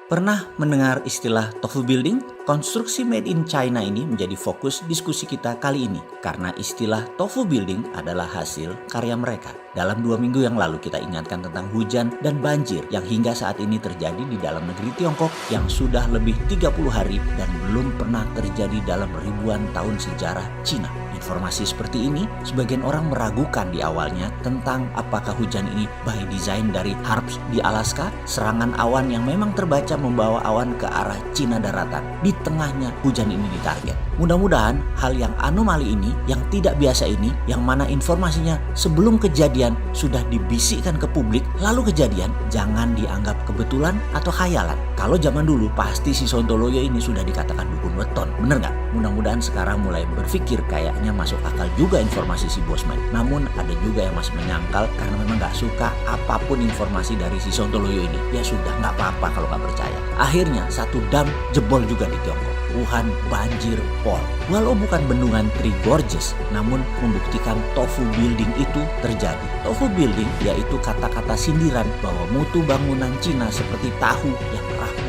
Pernah mendengar istilah tofu building? Konstruksi made in China ini menjadi fokus diskusi kita kali ini karena istilah tofu building adalah hasil karya mereka. Dalam 2 minggu yang lalu kita ingatkan tentang hujan dan banjir yang hingga saat ini terjadi di dalam negeri Tiongkok yang sudah lebih 30 hari dan belum pernah terjadi dalam ribuan tahun sejarah Cina. Informasi seperti ini, sebagian orang meragukan di awalnya tentang apakah hujan ini by design dari HARPS di Alaska, serangan awan yang memang terbaca membawa awan ke arah Cina daratan. Di tengahnya hujan ini ditarget. Mudah-mudahan hal yang anomali ini, yang tidak biasa ini, yang mana informasinya sebelum kejadian sudah dibisikkan ke publik, lalu kejadian, jangan dianggap kebetulan atau khayalan. Kalau zaman dulu pasti si Sontoloyo ini sudah dikatakan dukun weton, bener nggak? Mudah-mudahan sekarang mulai berpikir kayaknya masuk akal juga informasi si Bosman. Namun ada juga yang masih menyangkal karena memang nggak suka apapun informasi dari si Sontoloyo ini. Ya sudah, nggak apa-apa kalau nggak percaya. Akhirnya satu dam jebol juga di Tiongkok. Wuhan banjir pol. Walau bukan bendungan Three Gorges, namun membuktikan tofu building itu terjadi. Tofu building yaitu kata-kata sindiran bahwa mutu bangunan Cina seperti tahu yang rapuh.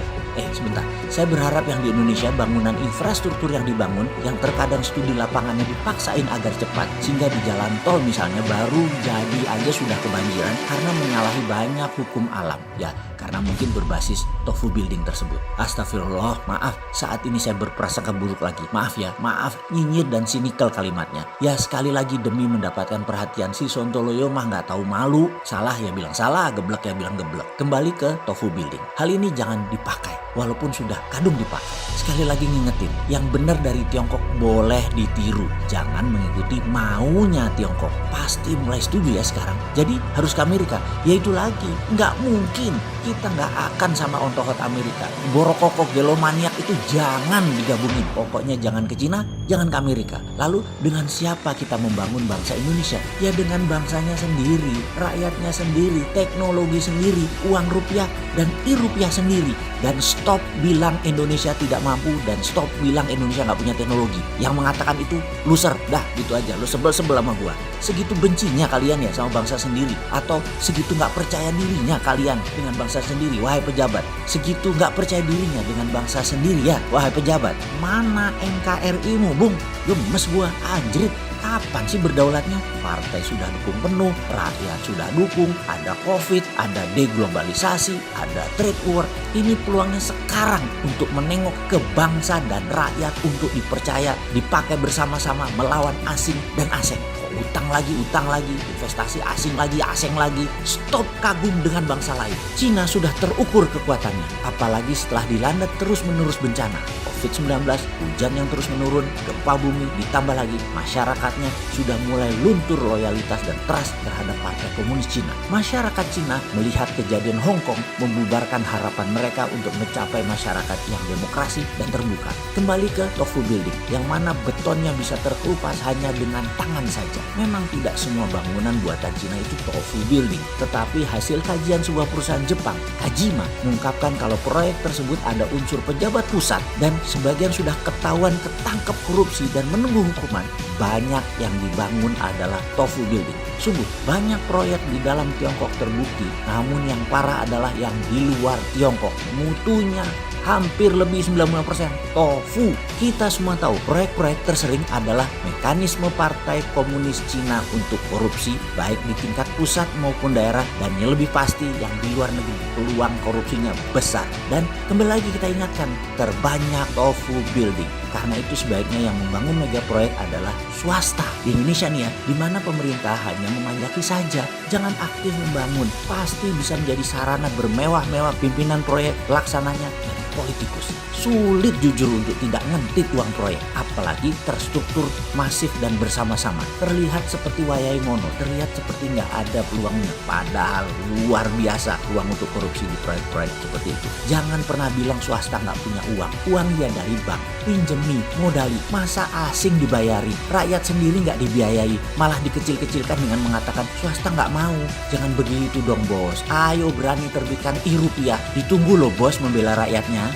Sebentar, saya berharap yang di Indonesia bangunan infrastruktur yang dibangun yang terkadang studi lapangannya dipaksain agar cepat sehingga di jalan tol misalnya baru jadi aja sudah kebanjiran karena menyalahi banyak hukum alam. Ya, karena mungkin berbasis tofu building tersebut. Astagfirullah, maaf, saat ini saya berprasangka buruk lagi. Maaf ya, maaf, nyinyir dan sinikal kalimatnya. Ya sekali lagi demi mendapatkan perhatian si Sontoloyo mah nggak tahu malu. Salah ya bilang salah, geblek ya bilang geblek. Kembali ke tofu building. Hal ini jangan dipakai. Walaupun sudah kadung dipakai. Sekali lagi ngingetin, yang benar dari Tiongkok boleh ditiru. Jangan mengikuti maunya Tiongkok. Pasti mulai setuju ya sekarang. Jadi harus ke Amerika. Ya itu lagi, nggak mungkin kita nggak akan sama ontohot Amerika. Borokokok gelomaniak itu jangan digabungin. Pokoknya jangan ke Cina, jangan ke Amerika. Lalu dengan siapa kita membangun bangsa Indonesia? Ya dengan bangsanya sendiri, rakyatnya sendiri, teknologi sendiri, uang rupiah dan rupiah sendiri. Dan stop bilang Indonesia tidak mampu dan stop bilang Indonesia nggak punya teknologi. Yang mengatakan itu loser, dah gitu aja. Lo sebel-sebel sama gua. Segitu bencinya kalian ya sama bangsa sendiri, atau segitu nggak percaya dirinya kalian dengan bangsa sendiri, wahai pejabat. Segitu nggak percaya dirinya dengan bangsa sendiri ya, wahai pejabat. Mana NKRI-mu, Bung? Gemes gua, anjrit. Kapan sih berdaulatnya? Partai sudah dukung penuh, rakyat sudah dukung, ada COVID, ada deglobalisasi, ada trade war. Ini peluangnya sekarang untuk menengok ke bangsa dan rakyat untuk dipercaya, dipakai bersama-sama melawan asing dan asing. Utang lagi, investasi asing lagi. Stop kagum dengan bangsa lain. Cina sudah terukur kekuatannya, apalagi setelah dilanda terus-menerus bencana. COVID-19, hujan yang terus menurun, gempa bumi, ditambah lagi masyarakatnya sudah mulai luntur loyalitas dan trust terhadap Partai Komunis Cina. Masyarakat Cina melihat kejadian Hong Kong membubarkan harapan mereka untuk mencapai masyarakat yang demokrasi dan terbuka. Kembali ke tofu building, yang mana betonnya bisa terkelupas hanya dengan tangan saja. Memang tidak semua bangunan buatan Cina itu tofu building, tetapi hasil kajian sebuah perusahaan Jepang, Kajima, mengungkapkan kalau proyek tersebut ada unsur pejabat pusat dan sebagian sudah ketahuan ketangkep korupsi dan menunggu hukuman. Banyak yang dibangun adalah tofu building. Sungguh banyak proyek di dalam Tiongkok terbukti, namun yang parah adalah yang di luar Tiongkok. Mutunya hampir lebih 90% tofu. Kita semua tahu proyek-proyek tersering adalah mekanisme Partai Komunis Cina untuk korupsi baik di tingkat pusat maupun daerah, dan yang lebih pasti yang di luar negeri peluang korupsinya besar. Dan kembali lagi kita ingatkan, terbanyak tofu building. Karena itu sebaiknya yang membangun mega proyek adalah swasta. Di Indonesia nih ya, di mana pemerintah hanya memanjaki saja, jangan aktif membangun. Pasti bisa menjadi sarana bermewah-mewah pimpinan proyek, laksananya politikus. Sulit jujur untuk tidak ngentit uang proyek, apalagi terstruktur masif dan bersama-sama. Terlihat seperti wayai ngono, terlihat seperti nggak ada peluangnya, padahal luar biasa uang untuk korupsi di proyek-proyek seperti itu. Jangan pernah bilang swasta nggak punya uang. Uang ya dari bank, pinjemi, modali, masa asing dibayari, rakyat sendiri nggak dibiayai, malah dikecil-kecilkan dengan mengatakan swasta nggak mau. Jangan begitu dong bos, ayo berani terbitkan rupiah, ditunggu loh bos membela rakyatnya.